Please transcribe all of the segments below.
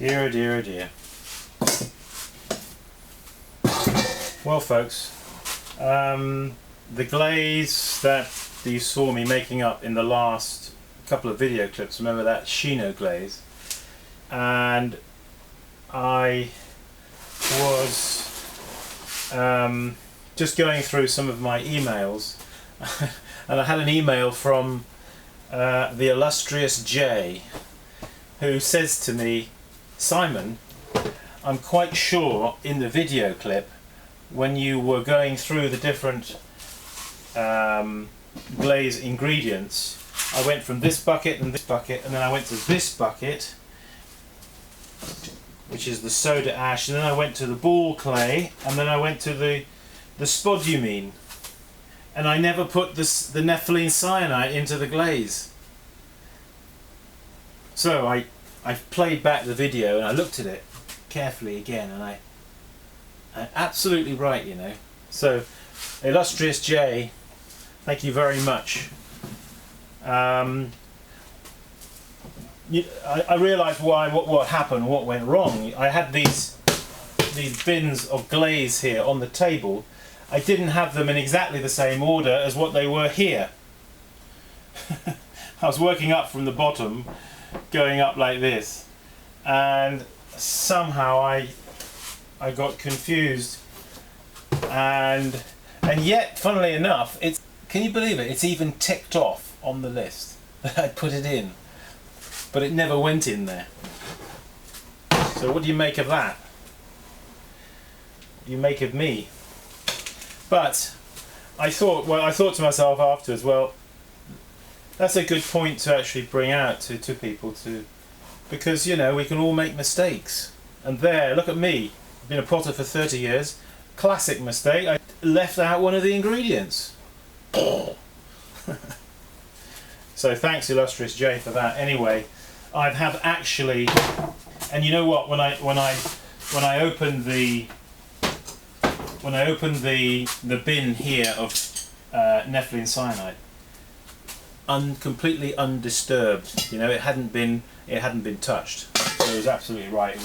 Dear, oh dear, oh dear. Well, folks, the glaze that you saw me making up in the last couple of video clips, remember that Shino glaze? And I was just going through some of my emails and I had an email from the illustrious Jay, who says to me, Simon, I'm quite sure in the video clip when you were going through the different glaze ingredients, I went from this bucket and this bucket, and then I went to this bucket, which is the soda ash, and then I went to the ball clay, and then I went to the spodumene, and I never put the nepheline cyanide into the glaze. So I played back the video and I looked at it carefully again, and I'm absolutely right, you know. So, illustrious Jay, thank you very much. I realised what happened, what went wrong. I had these bins of glaze here on the table. I didn't have them in exactly the same order as what they were here. I was working up from the bottom, going up like this, and somehow I got confused, and yet, funnily enough, can you believe it? It's even ticked off on the list that I put it in, but it never went in there. So what do you make of that? What do you make of me? But I thought to myself afterwards, well, that's a good point to actually bring out to people, because, you know, we can all make mistakes. And there, look at me, I've been a potter for 30 years, classic mistake, I left out one of the ingredients. So thanks, illustrious Jay, for that. Anyway, I have actually, and you know what, when I opened the bin here of nepheline cyanide, completely undisturbed, you know, it hadn't been touched. So it was absolutely right.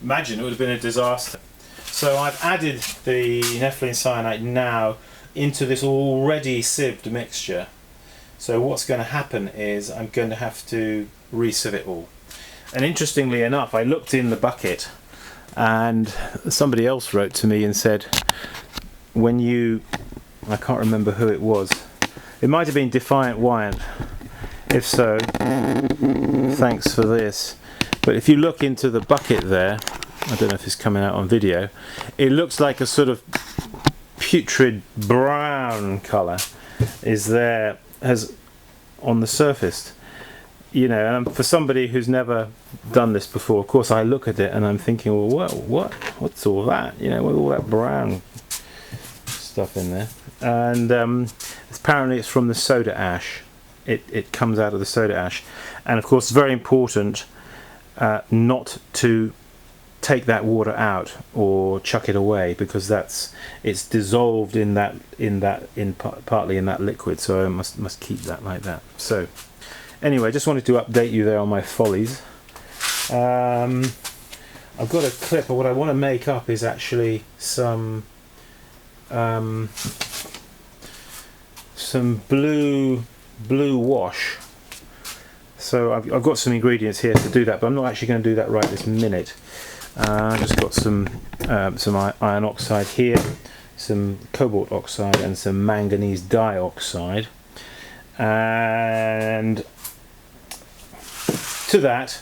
Imagine, it would have been a disaster. So I've added the nepheline cyanide now into this already sieved mixture. So what's going to happen is I'm going to have to re-sieve it all. And interestingly enough, I looked in the bucket and somebody else wrote to me and said, I can't remember who it was, it might have been Defiant Wyant. If so, thanks for this. But if you look into the bucket there, I don't know if it's coming out on video, it looks like a sort of putrid brown colour is there as on the surface. You know, and for somebody who's never done this before, of course I look at it and I'm thinking, well, what's all that? You know, with all that brown stuff in there. And apparently it's from the soda ash. It comes out of the soda ash, and of course it's very important not to take that water out or chuck it away, because it's dissolved partly in that liquid. So I must keep that like that. So anyway, just wanted to update you there on my follies. I've got a clip, but what I want to make up is actually some blue wash. So I've got some ingredients here to do that, but I'm not actually going to do that right this minute. I've just got some iron oxide here, some cobalt oxide and some manganese dioxide, and to that,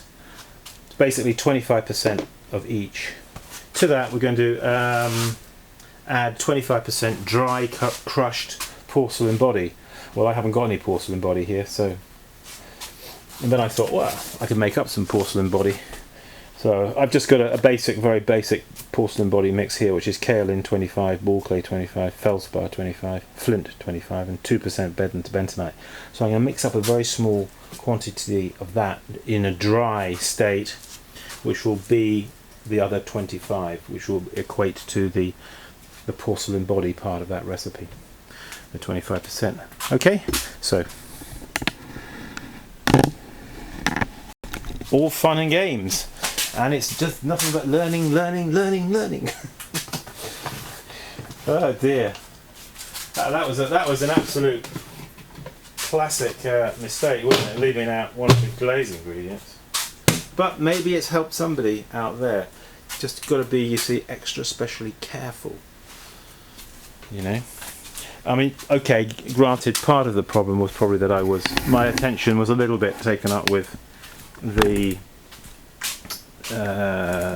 it's basically 25% of each. To that we're going to add 25% dry crushed porcelain body. Well, I haven't got any porcelain body here, so, and then I thought, well, I could make up some porcelain body. So I've just got a very basic porcelain body mix here, which is kaolin 25, ball clay 25, feldspar 25, flint 25, and 2% bentonite. So I'm going to mix up a very small quantity of that in a dry state, which will be the other 25, which will equate to the porcelain body part of that recipe, the 25%. Okay, so all fun and games. And it's just nothing but learning. Oh dear. That was an absolute classic mistake, wasn't it? Leaving out one of the glaze ingredients. But maybe it's helped somebody out there. Just got to be, you see, extra specially careful. You know? I mean, okay, granted, part of the problem was probably that my attention was a little bit taken up with the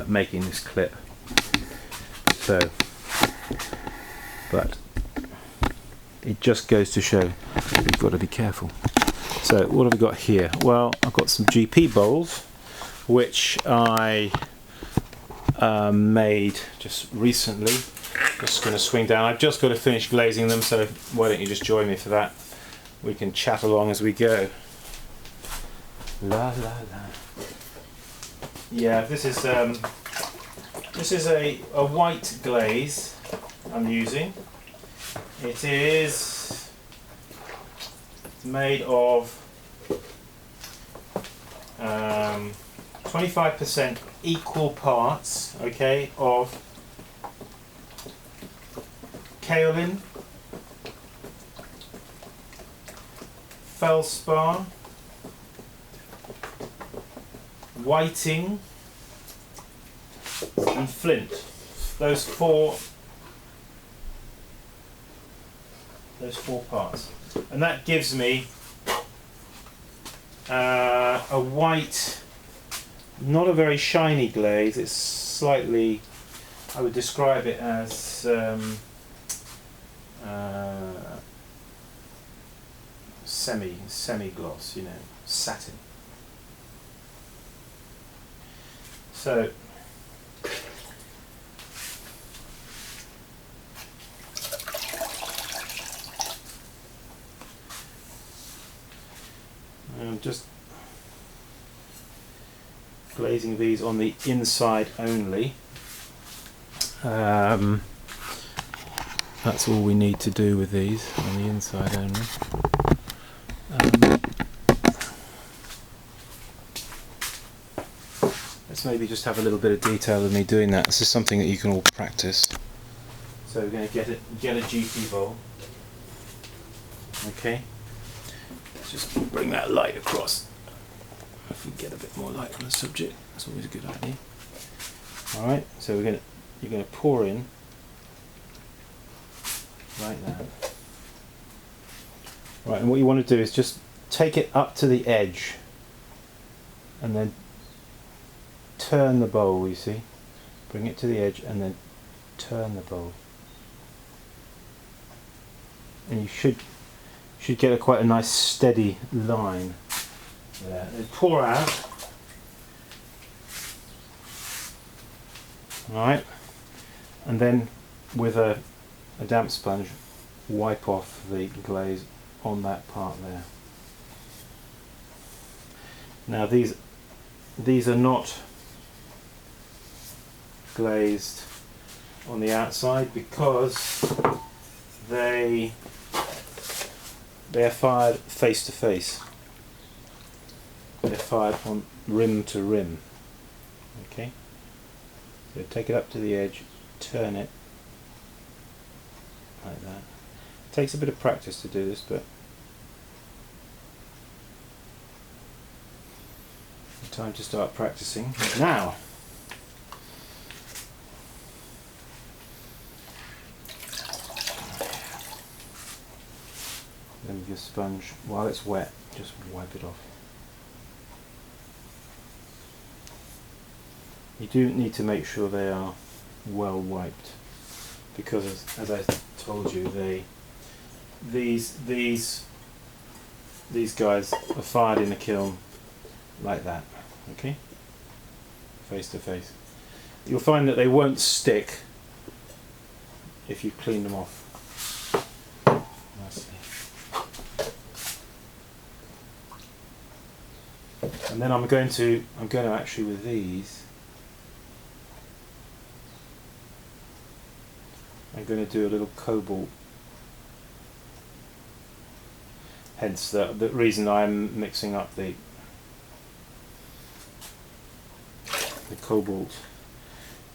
making this clip. So, but it just goes to show you've got to be careful. So what have we got here? Well, I've got some GP bowls, which I made just recently. Just going to swing down. I've just got to finish glazing them, so why don't you just join me for that? We can chat along as we go. La la la. Yeah, this is a white glaze I'm using. It is made of 25% equal parts, okay, of kaolin, feldspar, whiting, and flint. Those four parts, and that gives me a white, not a very shiny glaze. It's slightly, I would describe it as semi gloss, you know, satin. So I'm just glazing these on the inside only. That's all we need to do with these, on the inside only. Let's maybe just have a little bit of detail of me doing that. This is something that you can all practice. So we're going to get a GP bowl. Okay. Let's just bring that light across. If we get a bit more light on the subject, that's always a good idea. All right. So you're going to pour in like that. Right, and what you want to do is just take it up to the edge and then turn the bowl, you see. Bring it to the edge and then turn the bowl. And you should get quite a nice steady line there. Then pour out. Alright. And then with a damp sponge wipe off the glaze on that part there. Now these are not glazed on the outside because they are fired face to face. They're fired on rim to rim. Okay? So take it up to the edge, turn it like that. It takes a bit of practice to do this, but time to start practicing now. Then with your sponge, while it's wet, just wipe it off. You do need to make sure they are well wiped, because as I told you, these guys are fired in the kiln like that. Okay, face to face. You'll find that they won't stick if you clean them off nicely. And then I'm going to actually with these, I'm going to do a little cobalt. Hence the reason I'm mixing up the cobalt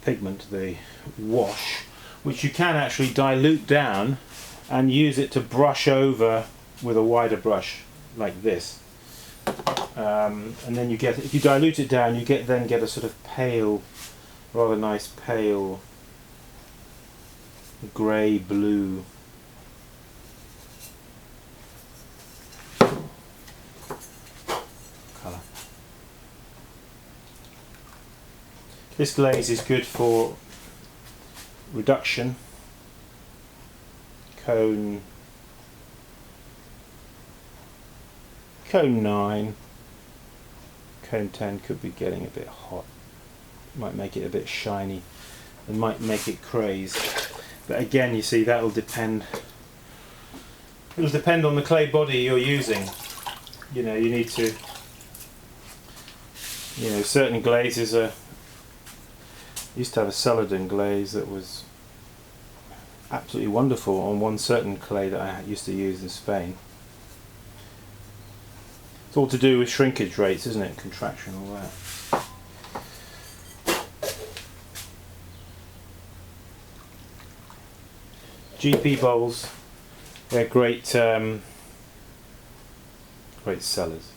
pigment, the wash, which you can actually dilute down and use it to brush over with a wider brush like this. And then you get, if you dilute it down, you then get a sort of pale, rather nice pale grey blue colour. This glaze is good for reduction, cone 9, cone 10 could be getting a bit hot, might make it a bit shiny and might make it craze, but again, you see, that'll depend, it'll depend on the clay body you're using. You know, you need to, you know, certain glazes are, used to have a Celadon glaze that was absolutely wonderful on one certain clay that I used to use in Spain. It's all to do with shrinkage rates, isn't it? Contraction, all that. GP bowls, they're great, great sellers.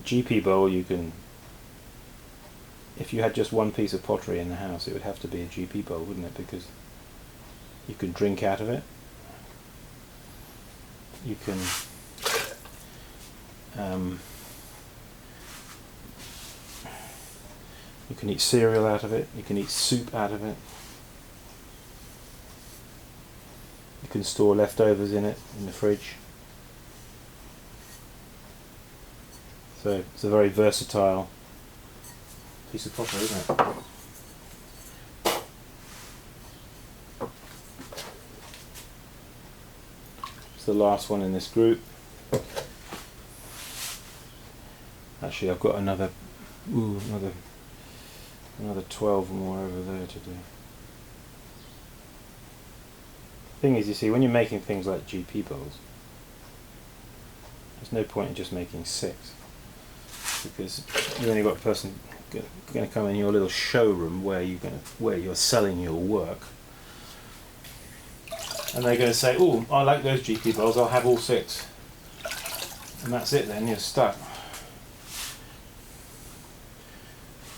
GP bowl, you can, if you had just one piece of pottery in the house, it would have to be a GP bowl, wouldn't it? Because you can drink out of it. You can eat cereal out of it. You can eat soup out of it. You can store leftovers in it in the fridge. So it's a very versatile piece of pottery, isn't it? It's the last one in this group. Actually, I've got another 12 more over there to do. Thing is, you see, when you're making things like GP bowls, there's no point in just making 6, because you've only got a person going to come in your little showroom where you're selling your work, and they're going to say, "Oh, I like those GP bowls. I'll have all 6," and that's it. Then you're stuck.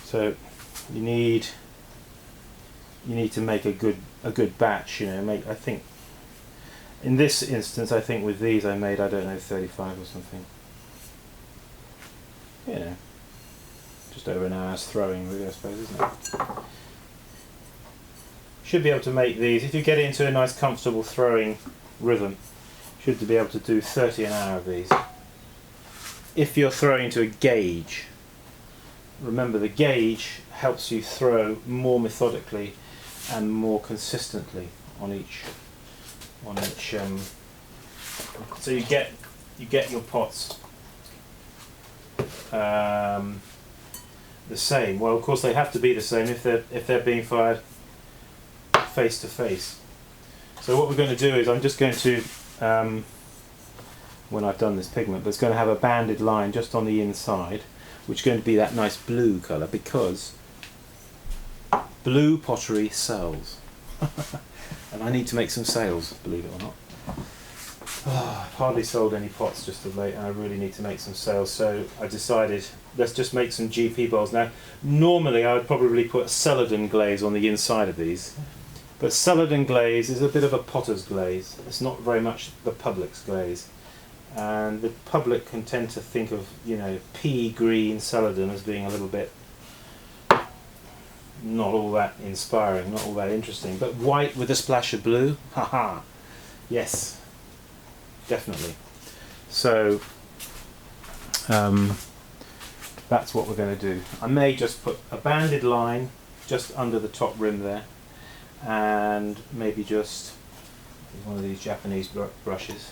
So you need to make a good batch. You know, I think in this instance, I think with these I made, I don't know, 35 or something. You know, just over an hour's throwing, really, I suppose, isn't it? Should be able to make these, if you get into a nice comfortable throwing rhythm, should be able to do 30 an hour of these. If you're throwing to a gauge, remember the gauge helps you throw more methodically and more consistently on each so you get your pots the same. Well, of course they have to be the same if they're being fired face to face. So what we're going to do is, I'm just going to when I've done this pigment, but it's going to have a banded line just on the inside, which is going to be that nice blue colour, because blue pottery sells. And I need to make some sales, believe it or not. I've hardly sold any pots just of late, and I really need to make some sales, so I decided, let's just make some GP bowls. Now, normally I would probably put Celadon glaze on the inside of these, but Celadon glaze is a bit of a potter's glaze. It's not very much the public's glaze. And the public can tend to think of, you know, pea green Celadon as being a little bit not all that inspiring, not all that interesting. But white with a splash of blue, haha, yes, definitely. So that's what we're going to do. I may just put a banded line just under the top rim there, and maybe just one of these Japanese brushes.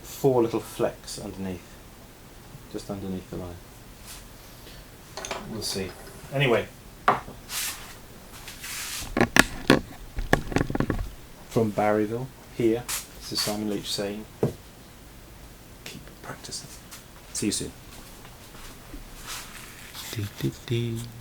4 little flecks underneath, just underneath the line. We'll see. Anyway, from Barryville, here, this is Simon Leach saying, keep practicing. See you soon. dee, dee, dee.